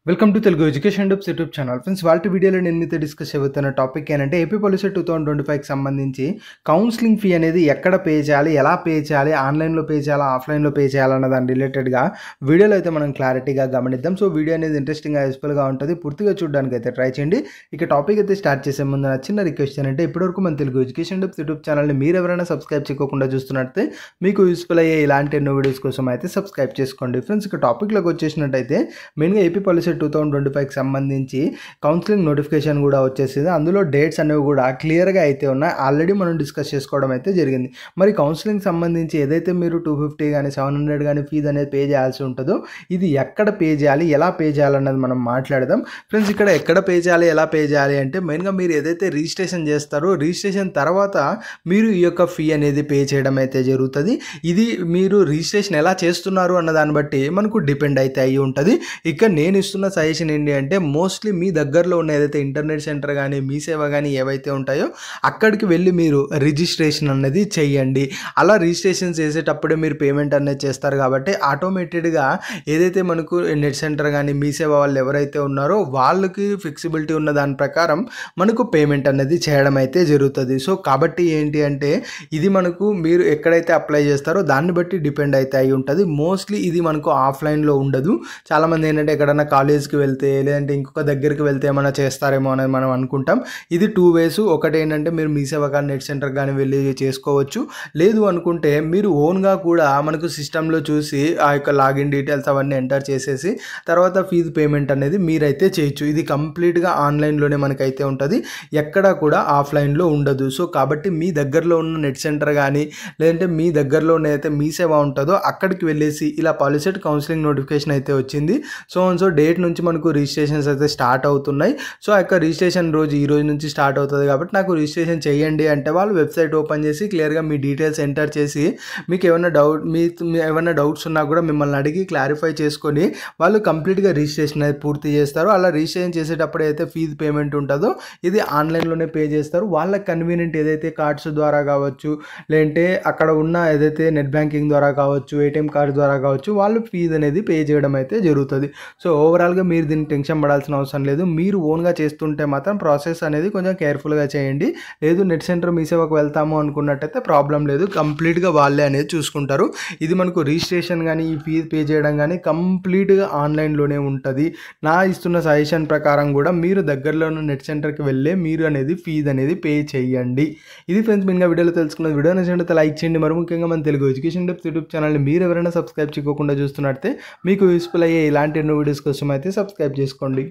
Welcome to Telugu education dubs YouTube channel. Friends, వాళ్ళ వీడియోలో నేను మీతో డిస్కస్ అవుతున్న టాపిక్ ఏంటంటే ఏపీ పాలిసీ 2025కి సంబంధించి కౌన్సిలింగ్ ఫీ అనేది ఎక్కడ పే చేయాలి, ఎలా పే చేయాలి, ఆన్లైన్లో పే చేయాలా, ఆఫ్లైన్లో పే చేయాలన్న దాని రిలేటెడ్గా వీడియోలో అయితే మనం క్లారిటీగా గమనిద్దాం. సో వీడియో అనేది ఇంట్రెస్టింగ్గా యూస్ఫుల్గా ఉంటుంది, పూర్తిగా చూడడానికి అయితే ట్రై చేయండి. ఇక టాపిక్ అయితే స్టార్ట్ చేసే ముందు నా చిన్న రిక్వెస్ట్ ఏంటంటే ఇప్పటివరకు మన తెలుగు ఎడ్యుకేషన్ డబ్స్ యూట్యూబ్ ఛానల్ని మీరు ఎవరైనా సబ్స్క్రైబ్ చేయకుండా చూస్తున్నట్లయితే మీకు యూస్ఫుల్ అయ్యే ఇలాంటి ఎన్నో వీడియోస్ కోసం అయితే సబ్స్క్రైబ్ చేసుకోండి. ఫ్రెండ్స్, ఇక టాపిక్లోకి వచ్చేసినట్టయితే మెయిన్గా ఏపీ పాలిసీ 2025కి సంబంధించి కౌన్సిలింగ్ నోటిఫికేషన్ కూడా వచ్చేసింది. అందులో డేట్స్ అనేవి కూడా క్లియర్గా అయితే ఉన్నాయి. ఆల్రెడీ మనం డిస్కస్ చేసుకోవడం అయితే జరిగింది. మరి కౌన్సిలింగ్ సంబంధించి ఏదైతే మీరు 250 కానీ 700 కానీ ఫీజు అనేది పే చేయాల్సి ఉంటుందో ఇది ఎక్కడ పే చేయాలి, ఎలా పే చేయాలన్నది మనం మాట్లాడదాం. ఫ్రెండ్స్, ఇక్కడ ఎక్కడ పే చేయాలి, ఎలా పే చేయాలి అంటే మెయిన్గా మీరు ఏదైతే రిజిస్ట్రేషన్ చేస్తారో రిజిస్ట్రేషన్ తర్వాత మీరు ఈ యొక్క ఫీ అనేది పే చేయడం అయితే జరుగుతుంది. ఇది మీరు రిజిస్ట్రేషన్ ఎలా చేస్తున్నారు అన్న దాన్ని బట్టి మనకు డిపెండ్ అయితే అయ్యి ఉంటుంది. ఇక నేను ఇస్తున్న సజెషన్ ఏంటి అంటే మోస్ట్లీ మీ దగ్గరలో ఉన్న ఏదైతే ఇంటర్నెట్ సెంటర్ కానీ మీ సేవ కానీ ఏవైతే ఉంటాయో అక్కడికి వెళ్ళి మీరు రిజిస్ట్రేషన్ అనేది చేయండి. అలా రిజిస్ట్రేషన్ చేసేటప్పుడే మీరు పేమెంట్ అనేది చేస్తారు కాబట్టి ఆటోమేటెడ్గా ఏదైతే మనకు నెట్ సెంటర్ కానీ మీ సేవ వాళ్ళు ఎవరైతే ఉన్నారో వాళ్ళకి ఫ్లెక్సిబిలిటీ ఉన్న దాని ప్రకారం మనకు పేమెంట్ అనేది చేయడం అయితే జరుగుతుంది. సో కాబట్టి ఏంటి అంటే ఇది మనకు మీరు ఎక్కడైతే అప్లై చేస్తారో దాన్ని బట్టి డిపెండ్ అయితే అయి ఉంటుంది. మోస్ట్లీ ఇది మనకు ఆఫ్లైన్లో ఉండదు. చాలామంది ఏంటంటే ఎక్కడన్నా కాలేజ్కి వెళ్తే లేదంటే ఇంకొక దగ్గరికి వెళ్తే ఏమైనా చేస్తారేమో అనేది మనం అనుకుంటాం. ఇది 2 ways. ఒకటి ఏంటంటే మీరు మీ సేవ కానీ నెట్ సెంటర్ కానీ వెళ్ళి చేసుకోవచ్చు. లేదు అనుకుంటే మీరు ఓన్గా కూడా మనకు సిస్టంలో చూసి ఆ యొక్క లాగిన్ డీటెయిల్స్ అవన్నీ ఎంటర్ చేసేసి తర్వాత ఫీజు పేమెంట్ అనేది మీరైతే చేయొచ్చు. ఇది కంప్లీట్గా ఆన్లైన్లోనే మనకైతే ఉంటుంది, ఎక్కడా కూడా ఆఫ్లైన్లో ఉండదు. సో కాబట్టి మీ దగ్గరలో ఉన్న నెట్ సెంటర్ కానీ లేదంటే మీ దగ్గరలో ఏదైతే మీ సేవ ఉంటుందో అక్కడికి వెళ్ళేసి ఇలా పాలిసెట్ కౌన్సిలింగ్ నోటిఫికేషన్ అయితే వచ్చింది. సో డేట్ నుంచి మనకు రిజిస్ట్రేషన్స్ అయితే స్టార్ట్ అవుతున్నాయి. సో ఆ యొక్క రిజిస్ట్రేషన్ ఈ రోజు నుంచి స్టార్ట్ అవుతుంది కాబట్టి నాకు రిజిస్ట్రేషన్ చేయండి అంటే వాళ్ళు వెబ్సైట్ ఓపెన్ చేసి క్లియర్గా మీ డీటెయిల్స్ ఎంటర్ చేసి మీకు ఏమైనా డౌట్స్ ఉన్నా కూడా మిమ్మల్ని అడిగి క్లారిఫై చేసుకొని వాళ్ళు కంప్లీట్గా రిజిస్ట్రేషన్ అయితే పూర్తి చేస్తారు. అలా రిజిస్ట్రేషన్ చేసేటప్పుడు అయితే ఫీజు పేమెంట్ ఉంటుందో ఇది ఆన్లైన్లోనే పే చేస్తారు. వాళ్ళకి కన్వీనియంట్ ఏదైతే కార్డ్స్ ద్వారా కావచ్చు లేదంటే అక్కడ ఉన్న ఏదైతే నెట్ బ్యాంకింగ్ ద్వారా కావచ్చు ఏటీఎం కార్డు ద్వారా కావచ్చు వాళ్ళు ఫీజు అనేది పే చేయడం అయితే జరుగుతుంది. సో ఓవరాల్గా మీరు దీన్ని టెన్షన్ పడాల్సిన అవసరం లేదు. మీరు ఓన్గా చేస్తుంటే మాత్రం ప్రాసెస్ అనేది కొంచెం కేర్ఫుల్గా చేయండి. లేదు నెట్ సెంటర్ మీ సేవకు వెళ్తాము అనుకున్నట్టయితే ప్రాబ్లం లేదు, కంప్లీట్గా వాళ్ళే అనేది చూసుకుంటారు. ఇది మనకు రిజిస్ట్రేషన్ కానీ ఈ ఫీజు పే చేయడం కానీ కంప్లీట్గా ఆన్లైన్లోనే ఉంటుంది. నా ఇస్తున్న సజెషన్ ప్రకారం కూడా మీరు దగ్గరలో ఉన్న నెట్ సెంటర్కి వెళ్ళే మీరు అనేది ఫీజు అనేది పే చేయండి. ఇది ఫ్రెండ్స్ మెయిన్గా వీడియోలో తెలుసుకున్నది. వీడియో నచ్చినట్లయితే లైక్ చేయండి. మరి ముఖ్యంగా మన తెలుగు ఎడ్యుకేషన్ డబ్స్ యూట్యూబ్ ఛానల్ని మీరు ఎవరైనా సబ్స్క్రైబ్ చేయకుండా చూస్తున్నట్లయితే మీకు యూస్ఫుల్ అయ్యే ఇలాంటి ఎన్నో వీడియోస్ కోసం అయితే సబ్స్క్రైబ్ చేసుకోండి.